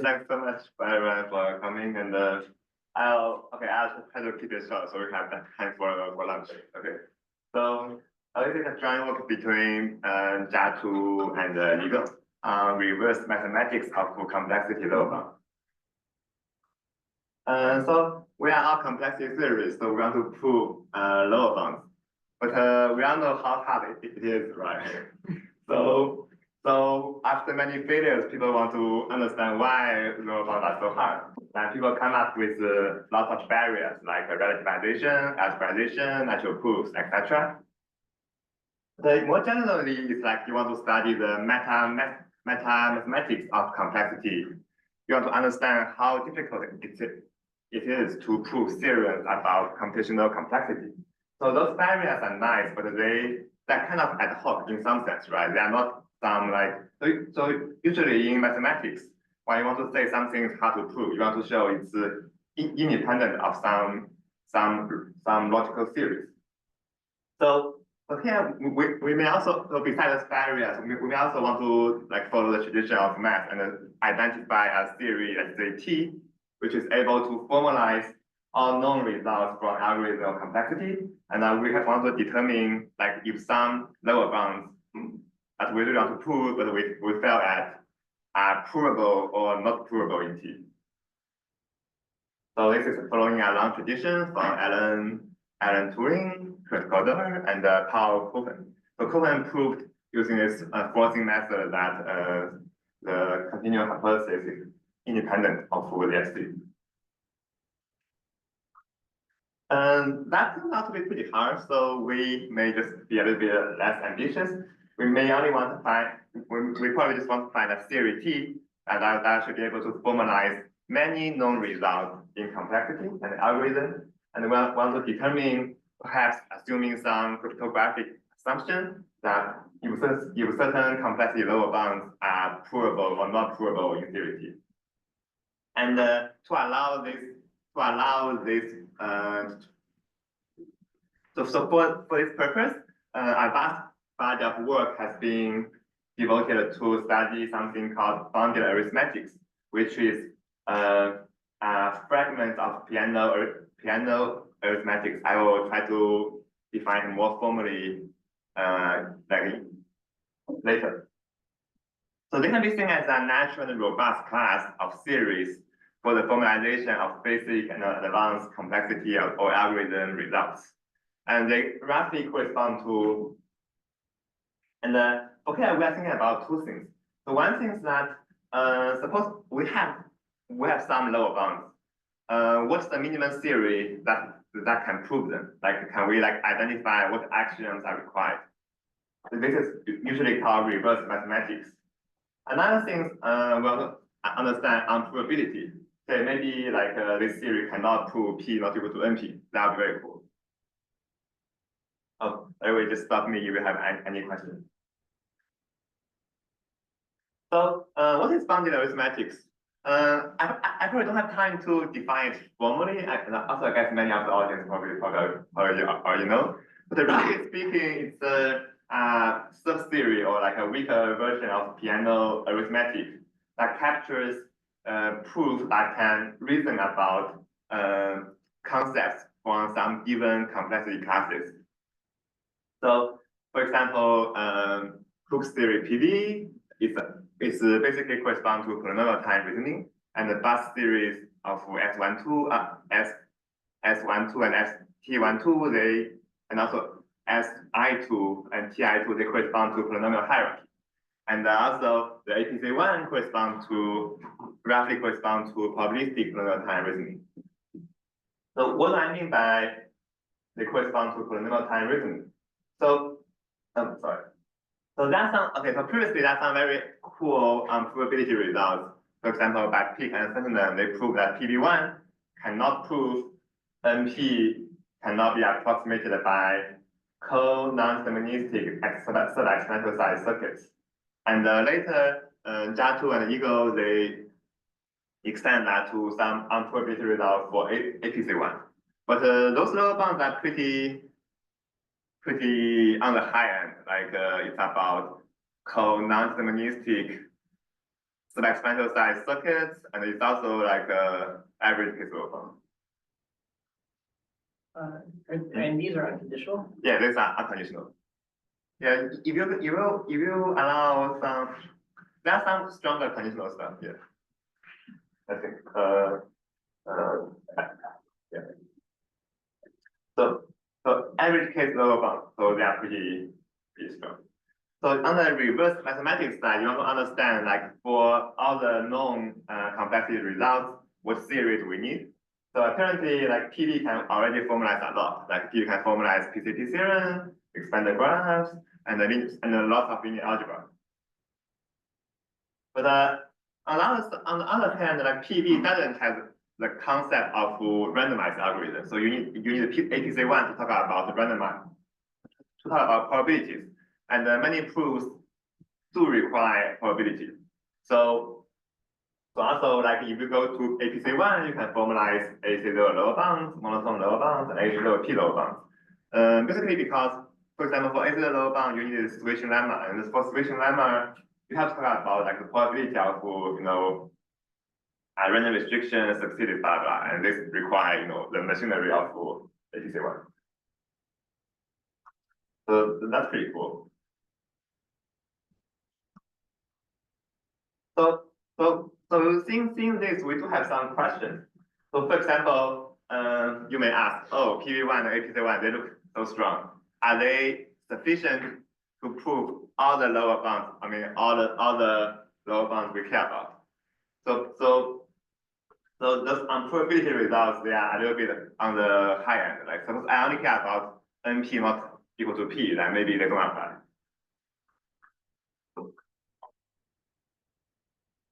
Thanks so much everyone for coming, and I'll try to keep it short so we have time for lunch. Okay, so this is a joint work between Jatu and Ego on reverse mathematics of complexity lower bound. So we are all complexity theories, so we want to prove lower bounds, but we all know how hard it is, right? So after many failures, people want to understand why lower bounds are so hard. And people come up with lots of barriers like relativization, algebraization, natural proofs, etc. But more generally, it's like you want to study the mathematics of complexity. You want to understand how difficult it is to prove theorems about computational complexity. So those barriers are nice, but they're kind of ad hoc in some sense, right? They are not some so usually in mathematics, when you want to say something is hard to prove, you want to show it's independent of some logical theories. So here we may also, so besides barriers, we may also want to follow the tradition of math and identify a theory, let's say T, which is able to formalize all known results from algorithm complexity, and we want to determine if some lower bounds that we really want to prove, but we fail at are provable or not provable in T. So this is following a long tradition from Alan Turing, Kurt Gödel, and Paul Cohen. So Cohen proved using this forcing method that the continuum hypothesis is independent of the FC. And that turned out to be pretty hard, so we may just be a little bit less ambitious. We may only want to find, we probably just want to find a theory T that should be able to formalize many known results in complexity and algorithm. And we want to determine, perhaps assuming some cryptographic assumption that if certain complexity lower bounds are provable or not provable in theory T. And to allow this, so for this purpose, a vast body of work has been devoted to study something called bounded arithmetics, which is a fragment of piano arithmetics. I will try to define it more formally later. So they can be seen as a natural and robust class of theories for the formalization of basic and advanced complexity or algorithm results. And they roughly correspond to, and okay, we are thinking about two things. So one thing is that suppose we have some lower bounds. What's the minimum theory that can prove them? Can we identify what axioms are required? This is usually called reverse mathematics. Another thing we want to understand unprovability. Okay, maybe this theory cannot prove P not equal to NP. That would be very cool. Oh, anyway, just stop me if you have any questions. So what is bounded arithmetics? I probably don't have time to define it formally. Also, I guess many of the audience probably already know. But roughly speaking, it's a sub-theory or a weaker version of piano arithmetic that captures proof that can reason about concepts from some given complexity classes. So, for example, Hooke's theory PV is basically correspond to polynomial time reasoning, and the bus series of S12, S12 and ST12, and also SI2 and TI2, they correspond to polynomial hierarchy. And also the APC1 roughly correspond to probabilistic polynomial time reasoning. So what do I mean by they correspond to polynomial time reasoning? So, sorry. So so previously that's some very cool probability results. For example, by Pick and Sentiment, they prove that PV1 cannot prove NP cannot be approximated by co-non-deterministic sub-experimental size circuits. And later, Jatu and Ego, they extend that to some unprobability results for APC1. But those lower bounds are pretty on the high end. It's about co-non-deterministic subexponential size circuits, and it's also like average case low bound. And these are unconditional? Yeah, these are unconditional. Yeah, if you allow some, there are some stronger conditional stuff. Yeah, I think. Yeah. So average case lower bound, so they are pretty strong. So on the reverse mathematics side, you want to understand like for all the known complexity results, what series we need. So apparently, like PV can already formalize a lot. Like PV can formalize PCT theorem, expanded graphs, and a lot of linear algebra. But on the other hand, like PV doesn't have the concept of randomized algorithm. So you need APC1 to talk about randomized, to talk about probabilities. And many proofs do require probability. So also like if you go to APC1, you can formalize AC0 lower bounds, monotone lower bounds, and AC0 P lower bounds. Basically because, for example, for AC0 lower bound, you need a situation lemma, and for situation lemma, you have to talk about like the probability of random restriction succeeded blah blah, and this require the machinery of APC1. So that's pretty cool. So seeing this, we do have some questions. So for example, you may ask, oh, PV1 and APC1, they look so strong. Are they sufficient to prove all the lower bounds? I mean, all the lower bounds we care about. So those probability results, they are a little bit on the high end. Like suppose I only care about NP not equal to P, then maybe they don't apply.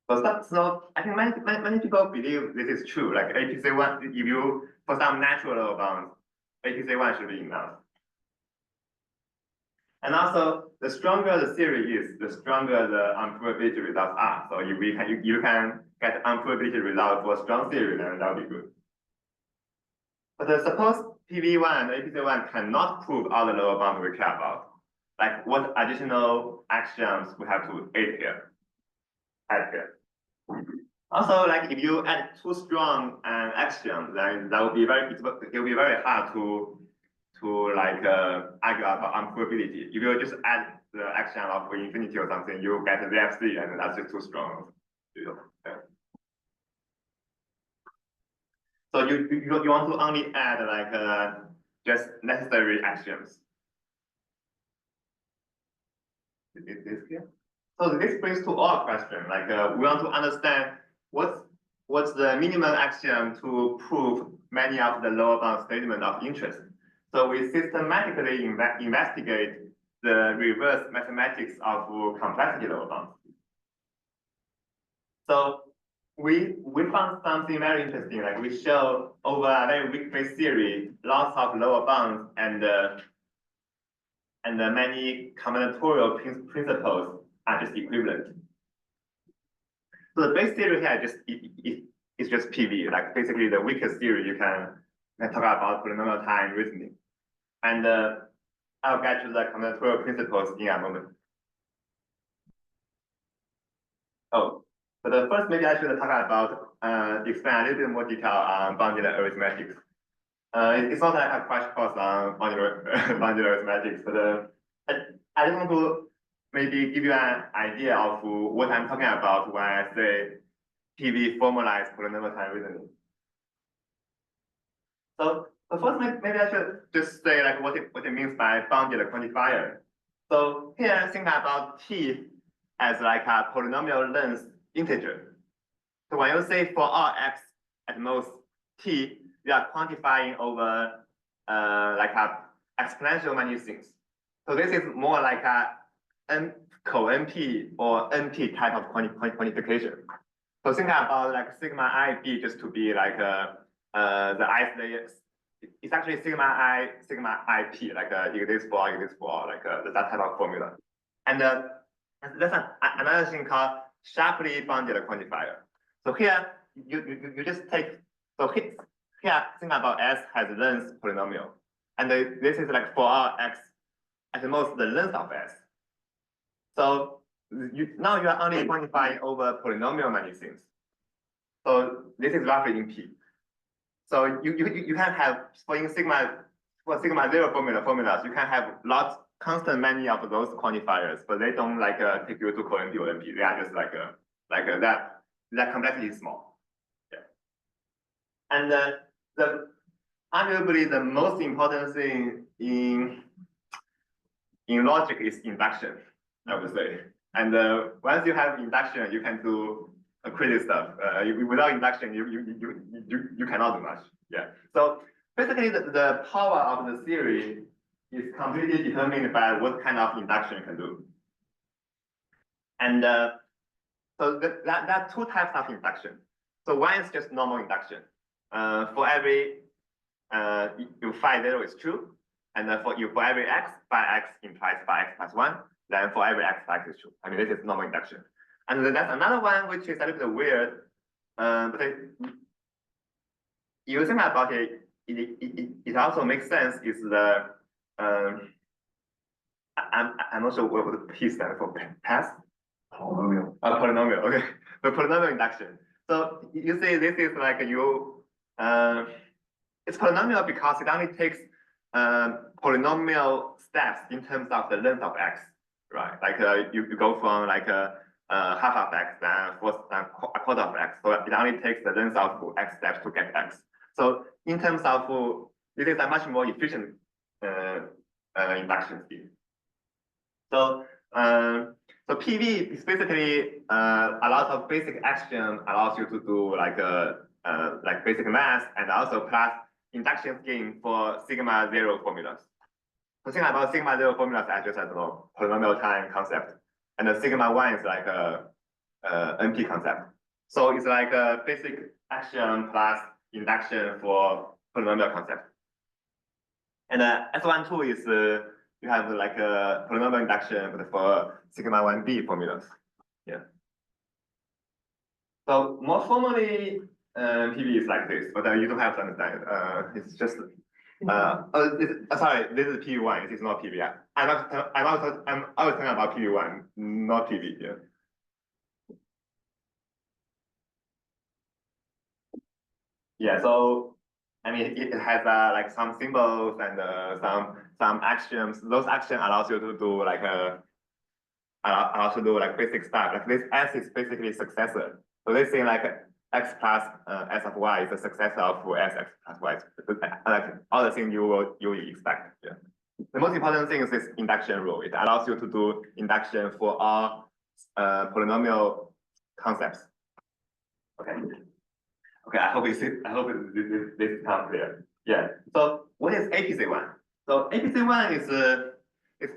So I think many people believe this is true. Like APC1, if you for some natural lower bounds, APC1 should be enough. And also, the stronger the theory is, the stronger the unprobability results are. So if you can get unprobability result for a strong theory, then that would be good. But suppose PV1 and APC1 cannot prove all the lower bounds we care about. Like what additional axioms we have to add here? Also, like if you add too strong an axiom, then that will be it will be very hard to like argue about unprobability. If you just add the axiom of infinity or something, you get the ZFC, and that's just too strong. Yeah. So you want to only add like just necessary axioms. Is this clear? So this brings to our question. Like we want to understand what's the minimum axiom to prove many of the lower bound statements of interest. So we systematically investigate the reverse mathematics of complexity lower bounds. So we found something very interesting. Like we show over a very weak base theory, lots of lower bounds and many combinatorial principles are just equivalent. So the base theory here is just PV. Like basically the weakest theory you can talk about polynomial time reasoning. And I'll get to the combinatorial principles in a moment. Oh, but first maybe I should talk about explain a little bit more detail on bounded arithmetics. It's not like a crash course on bounded arithmetics, but I just want to maybe give you an idea of what I'm talking about when I say PV formalized polynomial time reasoning. So first, maybe I should just say like what it means by bounded quantifier. So here, think about T as like a polynomial length integer. So when you say for all x at most T, you are quantifying over like a exponential many things. So this is more like a co-NP or NP type of quantification. So think about like sigma IB just to be like the ith layer. It's actually sigma I, sigma IP, like exists for, like that type of formula. And that's another thing called sharply bounded quantifier. So here you just take, so here think about S has length polynomial. And this is like for all x at most the length of S. So now you are only quantifying over polynomial many things. So this is roughly in P. So you can have for sigma zero formulas, you can have lots constant many of those quantifiers, but they don't like take you to covalent or NP. They are just like that complexity is small. Yeah. And arguably the most important thing in logic is induction, I would say. And once you have induction, you can do crazy stuff. Without induction, you cannot do much. Yeah. So basically, the power of the theory is completely determined by what kind of induction you can do. And so there are two types of induction. So one is just normal induction. For every if phi 0 is true, and for every x, phi x implies phi x plus 1, then for every x, phi x is true. I mean, this is normal induction. And then there's another one which is a little bit weird, but you think about it, it also makes sense. Is the I'm not sure what the P stands for. Path? Polynomial. Polynomial. Okay, the polynomial induction. So you see, this is like it's polynomial because it only takes polynomial steps in terms of the length of x, right? Like you go from like half of x, then a quarter of x. So it only takes the length of x steps to get x. So in terms of this is a much more efficient induction speed. So so PV is basically a lot of basic action allows you to do like basic math and also plus induction scheme for sigma 0 formulas. So think about sigma 0 formulas as just polynomial time concept, and the sigma 1 is like a NP concept. So it's like a basic action plus induction for polynomial concept. And S12 is you have like a polynomial induction, but for sigma 1b formulas. Yeah. So more formally, PV is like this, but you don't have to understand it. It's just sorry, this is PV1. It is not PV. I was talking about PV1, not PV. Yeah. Yeah. So I mean, it has like some symbols and some actions. Those actions allows you to do like allows you to do like basic stuff. Like this S is basically successor. So they say like x plus s of y is the successor of x plus y. Like all the things you will expect. Yeah. The most important thing is this induction rule. It allows you to do induction for all polynomial concepts. Okay. Okay. I hope this becomes clear. Yeah. So what is APC1? So APC1 is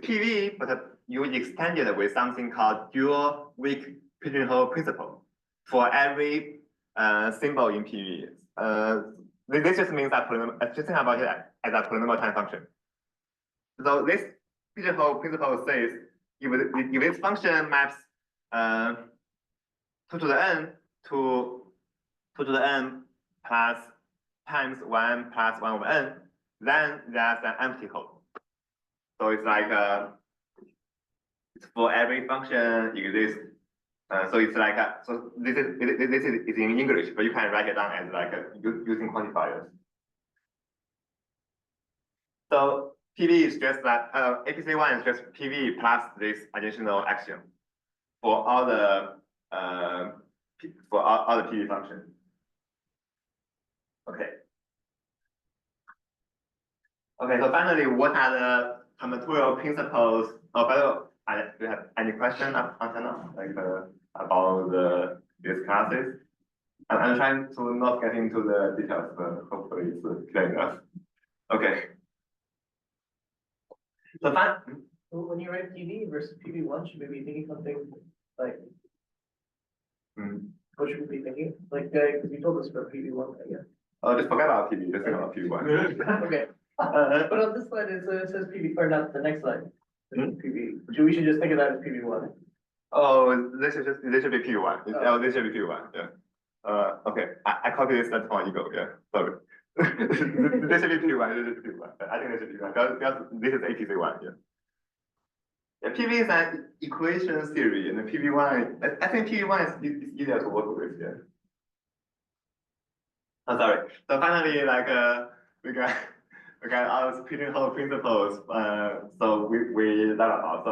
PV, but you extend it with something called dual weak pigeonhole principle for every symbol in PV. This just means that just think about it as a polynomial time function. So this pigeonhole principle says if this function maps 2 to the n to 2 to the n plus times 1 plus 1 over n, then there's an empty hole. So it's like it's for every function exists. So it's like so this is in English, but you can write it down as like using quantifiers. So PV is just that APC1 is just PV plus this additional axiom for all the PV functions. Okay. Okay. So finally, what are the combinatorial principles? Oh, by the way, do you have any question until now, like about these classes? I'm trying to not get into the details, but hopefully it's clear enough. Okay. So when you write PV versus PV1, should we be thinking something like? What should we be thinking? Like, because you told us about PV1, I guess. Oh, just forget about PV. Just think about PV1. Okay. But on this slide, it says PV, or not the next slide. PV. We should just think of that as PV1. Oh, this should be PV1. Oh, this should be PV1. Yeah. Okay. I copied this from Ego. Yeah. Sorry. This should be P1. This should be P1. I think this should be P1 because this is APC1. Yeah. Yeah, PV is an equation theory, and the PV1, I think PV1 is easier to work with. Yeah. Oh, sorry. So finally, like we got all these pigeonhole principles. So we learned about.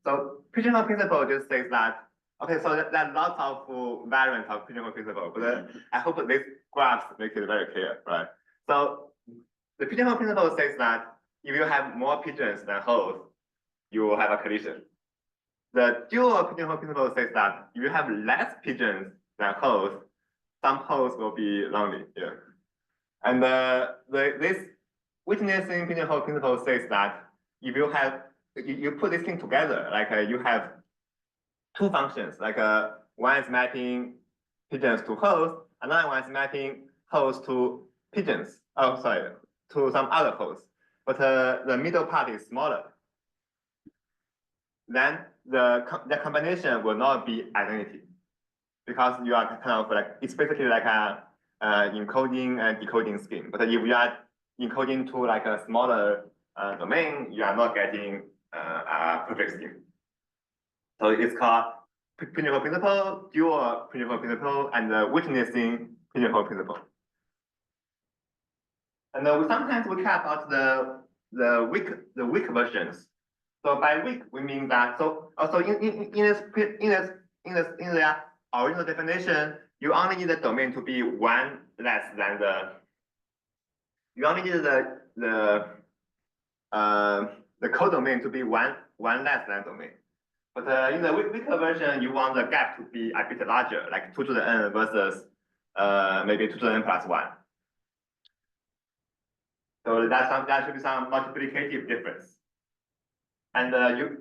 So pigeonhole principle just says that. Okay, so there are lots of variants of pigeonhole principle, but I hope this graph makes it very clear, right? So the pigeonhole principle says that if you have more pigeons than holes, you will have a collision. The dual pigeonhole principle says that if you have less pigeons than holes, some holes will be lonely. Yeah. And this witnessing pigeonhole principle says that if you have you put this thing together, like you have two functions, like one is mapping pigeons to hosts, another one is mapping hosts to pigeons. Oh, sorry, to some other hosts. But the middle part is smaller. Then the combination will not be identity, because you are kind of like, it's basically like a encoding and decoding scheme. But if you are encoding to like a smaller domain, you are not getting a perfect scheme. So it's called pigeonhole principle, dual pigeonhole principle, and the witnessing pigeonhole principle. And we sometimes we care about the weak versions. So by weak we mean that, so also in the original definition, you only need the domain to be one less than you only need the codomain to be one less than domain. But in the weaker version, you want the gap to be a bit larger, like 2 to the n versus maybe 2 to the n plus 1. So that should be some multiplicative difference. And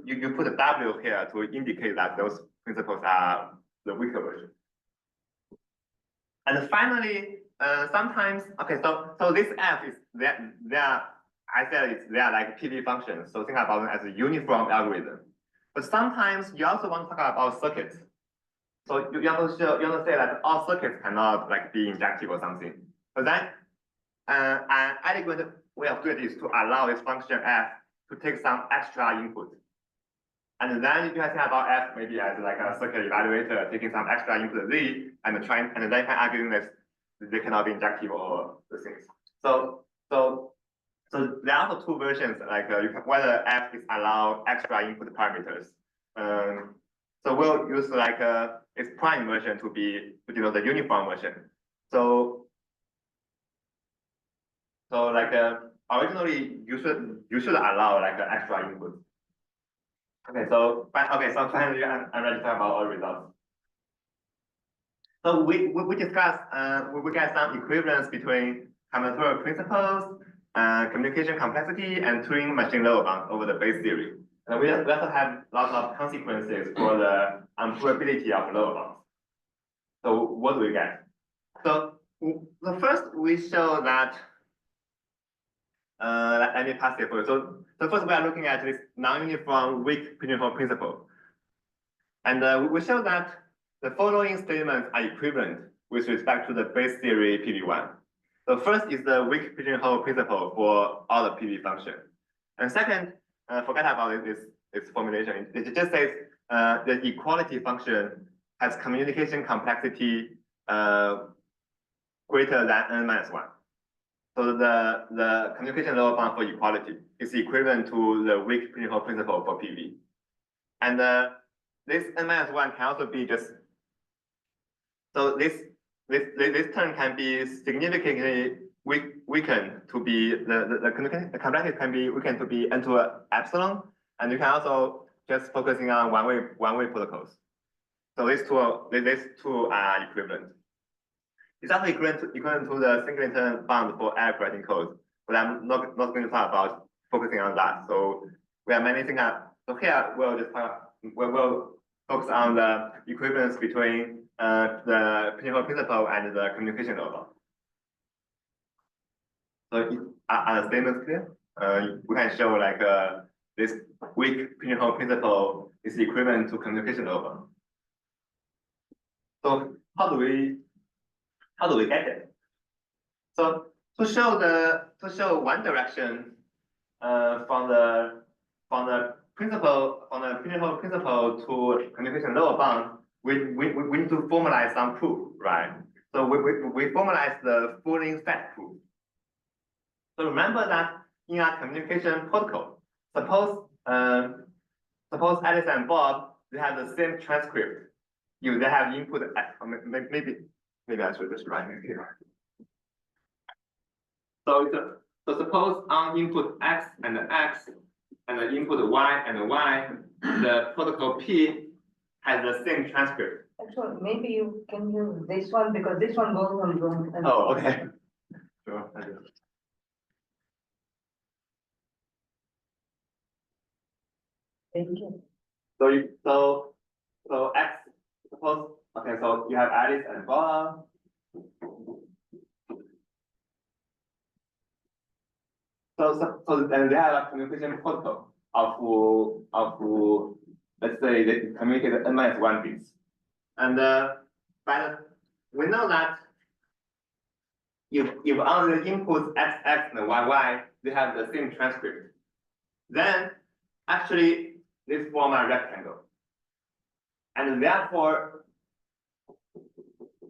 you put a W here to indicate that those principles are the weaker version. And finally, sometimes, okay, so this F is there, I said they are like PV functions. So think about them as a uniform algorithm. But sometimes you also want to talk about circuits. So you want to say that all circuits cannot like be injective or something. But then an elegant way of doing it is to allow this function F to take some extra input. And then you can think about F maybe as like a circuit evaluator taking some extra input Z and then can argue that they cannot be injective or the things. So there are also two versions, like whether F is allowed extra input parameters. So we'll use like its prime version to denote the uniform version. So like originally you should allow like an extra input. Okay, so finally I'm ready to talk about all results. So we discussed we get some equivalence between combinatorial principles, communication complexity, and Turing machine lower bounds over the base theory. And we also have lots of consequences for the unprovability of lower bounds. So what do we get? So the first we show that let me pass it for you. So first we are looking at this non-uniform weak pigeonhole principle. And we show that the following statements are equivalent with respect to the base theory PV1. So first is the weak pigeonhole principle for all the PV function. And second, forget about its formulation. It just says the equality function has communication complexity greater than n minus 1. So the communication lower bound for equality is equivalent to the weak pigeonhole principle for PV. And this n minus 1 can also be just, so this term can be significantly weakened to be the complexity can be weakened to be n to epsilon, and you can also just focusing on one-way protocols. So these two are equivalent. It's also equivalent to the singleton bound for error correcting code, but I'm not going to talk about focusing on that. So we are managing that. So here we'll focus on the equivalence between the pigeonhole principle and the communication lower bound. So are the statements clear? We can show like this weak pigeonhole principle is equivalent to communication lower bound. So how do we get it? So to show one direction from the principle, from the principal principle to communication lower bound, we need to formalize some proof, right? So we formalize the Full set proof. So remember that in a communication protocol, suppose Alice and Bob, they have the same transcript. If they have input, maybe I should just write it here. So suppose on input X and the input Y and Y, the protocol P has the same transcript. Actually, maybe you can use this one because this one goes on wrong. Oh, okay. Sure. Thank you. So X, suppose, okay, so you have Alice and Bob. So then they have a communication protocol of let's say they communicate n-1 bits. And but we know that if on the inputs XX and YY they have the same transcript, then actually this form a rectangle. And therefore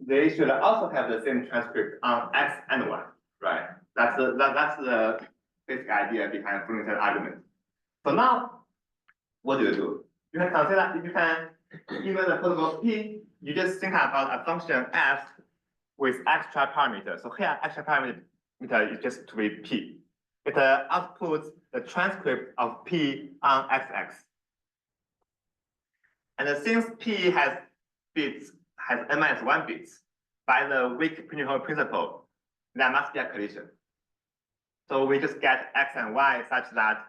they should also have the same transcript on X and Y, right? That's the basic idea behind full set argument. So now, what do? You can consider, given the protocol P, you just think about a function f with extra parameter. So here, extra parameter is just to be P. It outputs the transcript of P on XX. And since P has n-1 bits, by the weak principle, there must be a collision. So we just get X and Y such that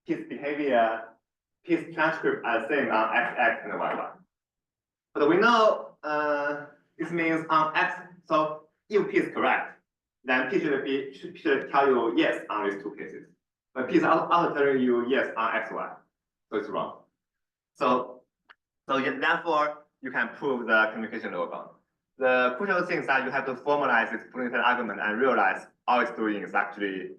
P's behavior, P's transcript are the same on XX and YY. But we know this means on X, so if P is correct, then P should tell you yes on these two cases. But P is also telling you yes on XY, so it's wrong. So therefore, you can prove the communication lower bound. The crucial thing is that you have to formalize this full set argument and realize all it's doing is actually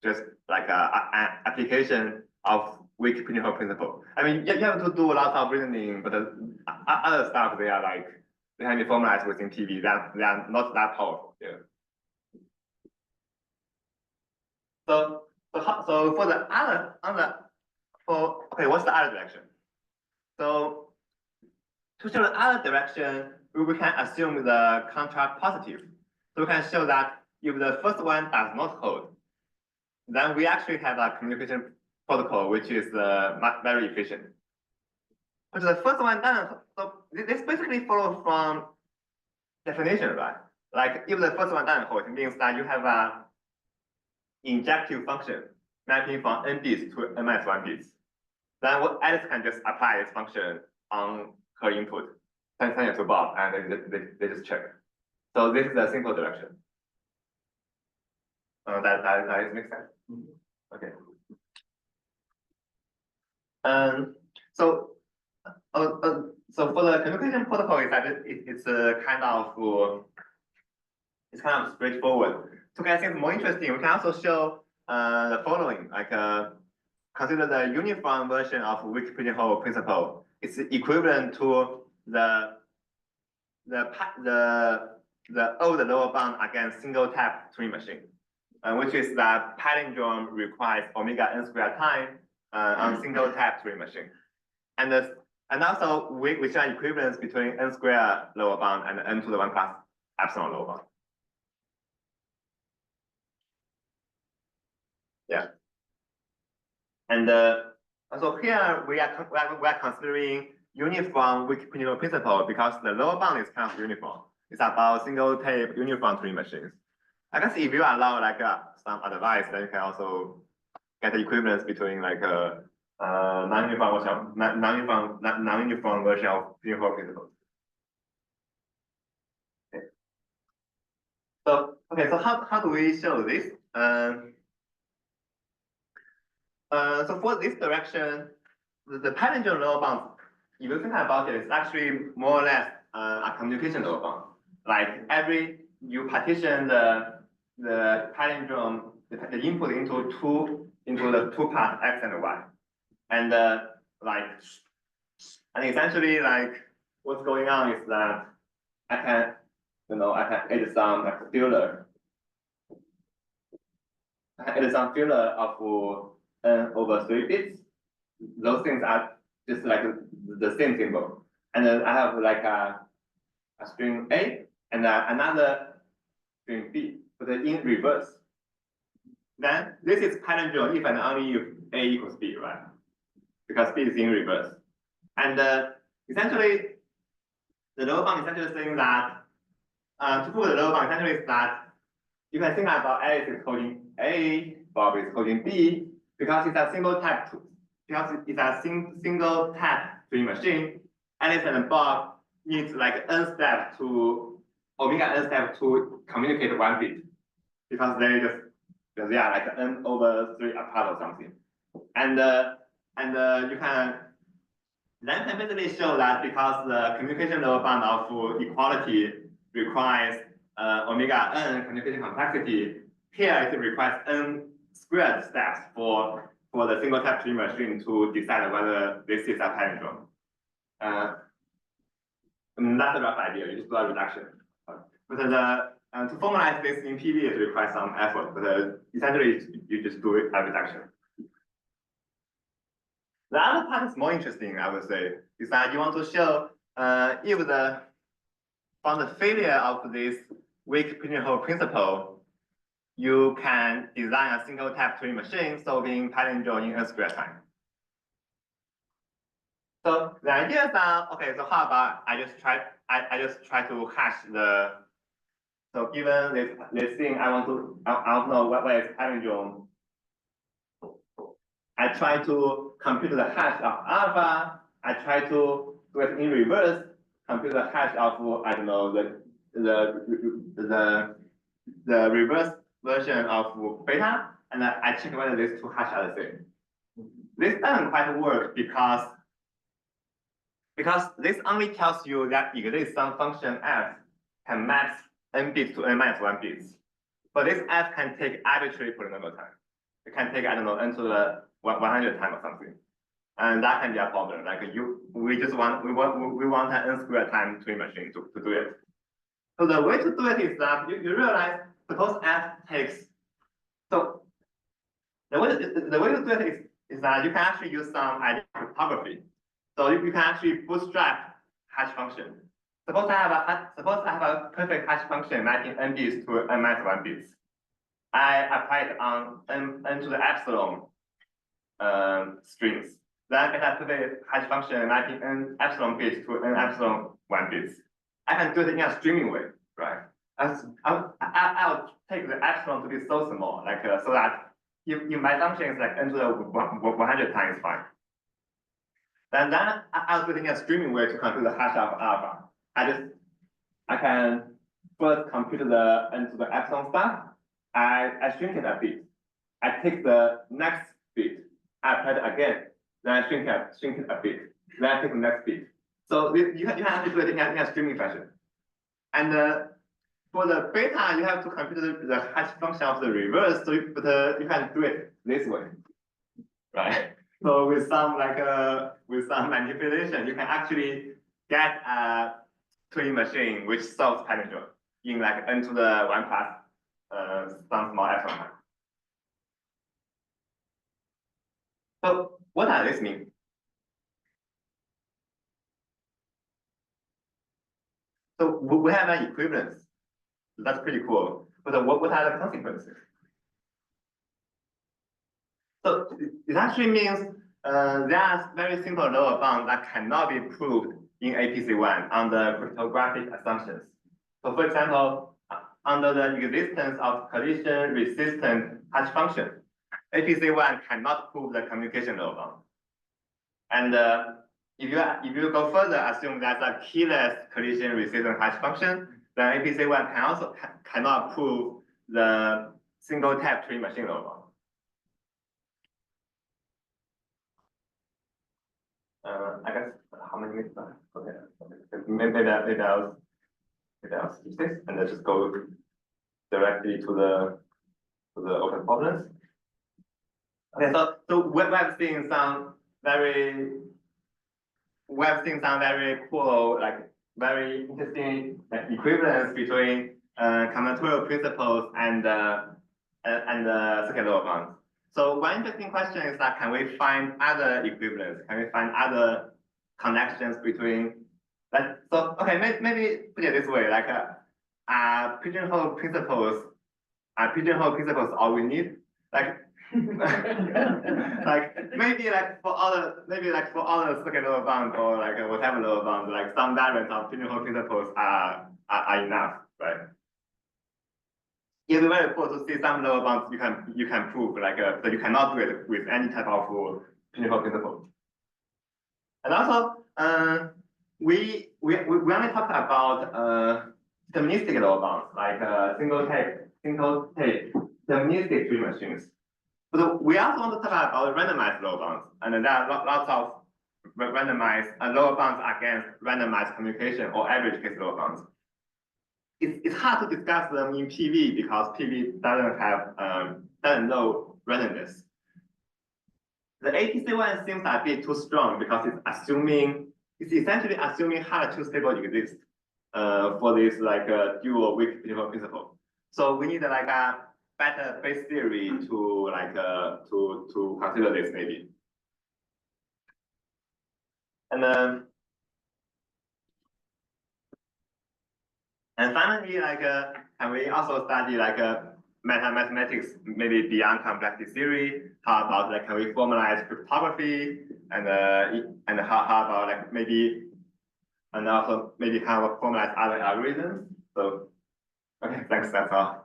just like an application of weak principle. I mean, you have to do a lot of reasoning, but the other stuff they can be formalized within PV. They are not that powerful. Yeah. So for the okay, what's the other direction? So to show the other direction, we can assume the contract positive. So we can show that if the first one does not hold, then we actually have a communication protocol which is very efficient. But the first one doesn't. So this basically follows from definition, right? Like if the first one doesn't hold, it means that you have a injective function mapping from n bits to n-1 bits. Then what Alice can just apply this function on her input, send it to Bob, and they just check. So this is a simple direction. That makes sense. Okay. So for the communication protocol, it's kind of straightforward. To get things more interesting, we can also show the following, like consider the uniform version of weak principle. It's equivalent to the old lower bound against single tap Turing machine, which is that palindrome requires omega n squared time on single tap Turing machine, and also we show equivalence between n squared lower bound and n to the 1 plus epsilon lower bound. Yeah. And so here we are considering uniform weak principle because the lower bound is kind of uniform. It's about single tape uniform Turing machines. I guess if you allow like some advice, then you can also get the equivalence between like non-uniform version of uniform principle. Okay. So how do we show this? So for this direction, the palindrome lower bound, if you think about it, it's actually more or less a communication lower bound. Like you partition the palindrome, the input into the two parts X and Y. And and essentially like what's going on is that I can add some like filler. I can add some filler of n over 3 bits. Those things are just like the same symbol. And then I have like a string A and another string B, but in reverse. Then this is palindrome if and only if A equals B, right? Because B is in reverse. And essentially, the lower bound essentially saying that to prove the lower bound essentially is that you can think about Alice is holding A, Bob is holding B, because it's a single type single tap twin machine. Alice and Bob needs like n step to omega n step to communicate one bit, because they are like n over 3 apart or something. And you can then basically show that because the communication lower bound of equality requires omega n communication complexity, here it requires n squared steps for the single tap twin machine to decide whether this is a palindrome. That's a rough idea. You just do a reduction. But to formalize this in PV, it requires some effort. But essentially, you just do a reduction. The other part is more interesting, I would say, is that you want to show if from the failure of this weak pigeonhole principle, you can design a single tap twin machine solving palindrome in n squared time. So the idea is that, okay, so how about I just try to hash the, so given this thing I want to know what is palindrome, I try to compute the hash of alpha. I try to do it in reverse, compute the hash of, I don't know, the reverse version of beta, and I check whether these two hashes are the same. This doesn't quite work because this only tells you that exists some function f can max n bits to n minus 1 bits. But this f can take arbitrary polynomial time. It can take, I don't know, n to the 100 time or something. And that can be a problem. Like we want an n squared time twin machine to do it. So the way to do it is that you realize suppose f takes, so the way to do it is that you can actually use some ideal cryptography. So you can actually bootstrap hash function. Suppose I have a perfect hash function mapping n bits to n minus 1 bits. I apply it on n to the epsilon strings. Then I get a perfect hash function mapping n epsilon bits to n epsilon 1 bits. I can do it in a streaming way, right? I'll take the epsilon to be so small, like so that if my function is like n to the 100 times fine. Then I'll do it in a streaming way to compute the hash of alpha. I can first compute the n to the epsilon stuff. I shrink it a bit. I take the next bit. I apply it again. Then I shrink it a bit. Then I take the next bit. So you have to do it in a streaming fashion. And for the beta, you have to compute the hash function of the reverse. So you can do it this way, right? So with some manipulation, you can actually get a twin machine which solves palindrome in like n to the 1 plus some small epsilon time. So what does this mean? So we have an equivalence. That's pretty cool. But what are the consequences? So it actually means there are very simple lower bounds that cannot be proved in APC1 under cryptographic assumptions. So for example, under the existence of collision-resistant hash function, APC1 cannot prove the communication lower bound. And if you go further, assume there's a keyless collision-resistant hash function, then APC1 cannot prove the single tap twin machine lower bound. I guess how many minutes left? Okay. Maybe I'll skip this and then just go directly to the open problems. Okay, so we have seen some very we have seen some very cool, like very interesting equivalence between combinatorial principles and circuit lower bounds. So one interesting question is that can we find other equivalents? Can we find other connections between like so? Okay, maybe put it this way: like pigeonhole principles. Pigeonhole principles all we need. Like like maybe like for other circuit lower bounds or like whatever lower bounds, like some variants of pigeonhole principles are enough, right? It's very cool to see some lower bounds you can prove like that you cannot do it with any type of pigeonhole principle. And also we only talked about deterministic lower bounds like single tape deterministic tree machines. But we also want to talk about randomized lower bounds, and there are lots of randomized lower bounds against randomized communication or average case lower bounds. It's hard to discuss them in PV because PV doesn't know randomness. The ATC one seems a bit too strong because it's essentially assuming how two stable exists for this like dual weak principle. So we need like a better base theory to like to consider this maybe. And finally, like can we also study like mathematics maybe beyond complexity theory? How about like can we formalize cryptography and how about like maybe and also maybe how we formalize other algorithms? So okay, thanks, that's all.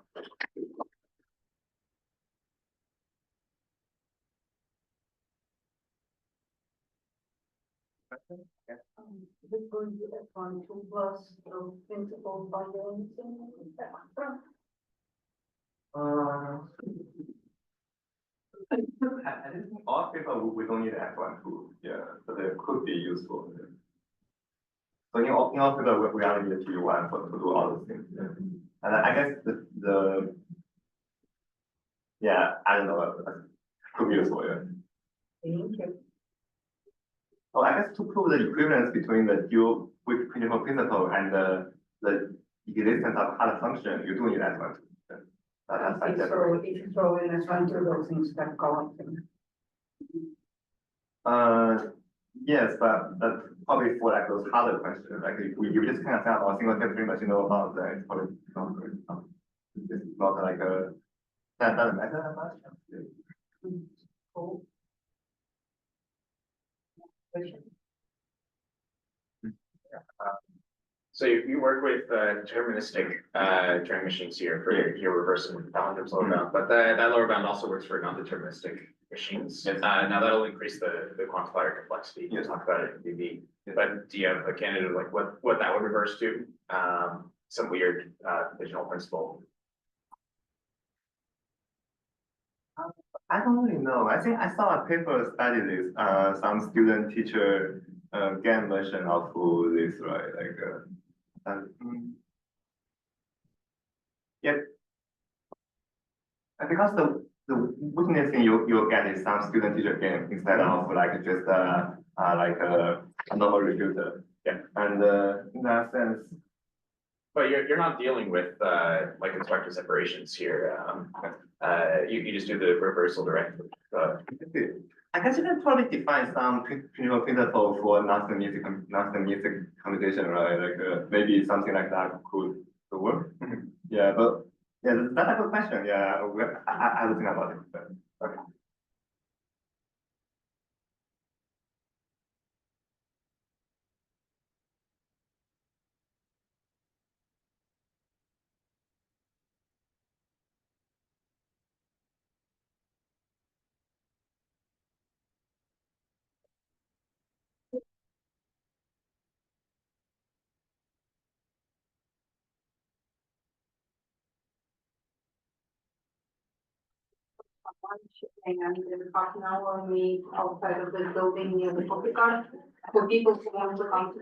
This going to be F1, 2 plus principal bundling. I think all people we don't need F1 too. Yeah, but it could be useful. So in all people we only need P1 to do all those things. Yeah. And I guess the yeah, I don't know, could be useful. Yeah. Oh, I guess to prove the equivalence between the dual weak principle and the existence of hard function, you do need F1 too. Yeah. That's like So if you throw in F1 to those things that collapsing. Yes, but that's probably for like those harder questions. Like if you just kind of say about single step machine about that, it's probably not very it's not like a that doesn't matter that much. Cool. So you work with deterministic Turing machines here for your reversing Valentin's lower bound, but that lower bound also works for non-deterministic machines. Yes. Now that'll increase the quantifier complexity. You talked about it in PV. But do you have a candidate of like what that would reverse to? Some weird divisional principle. I don't really know. I think I saw a paper study this. Some student teacher game version of this, right? Like yep. And because the weakness thing you'll get is some student teacher game instead of like just like a normal refuter. Yeah. And in that sense. But you're not dealing with like instructor separations here. You just do the reversal directly. I guess you can probably define some principle for non-deterministic computation, right? Like maybe something like that could work. Yeah, but yeah, that's a good question. Yeah, I will think about it. But, okay. And in half an hour meet outside of the building near the coffee cart for people who want to come to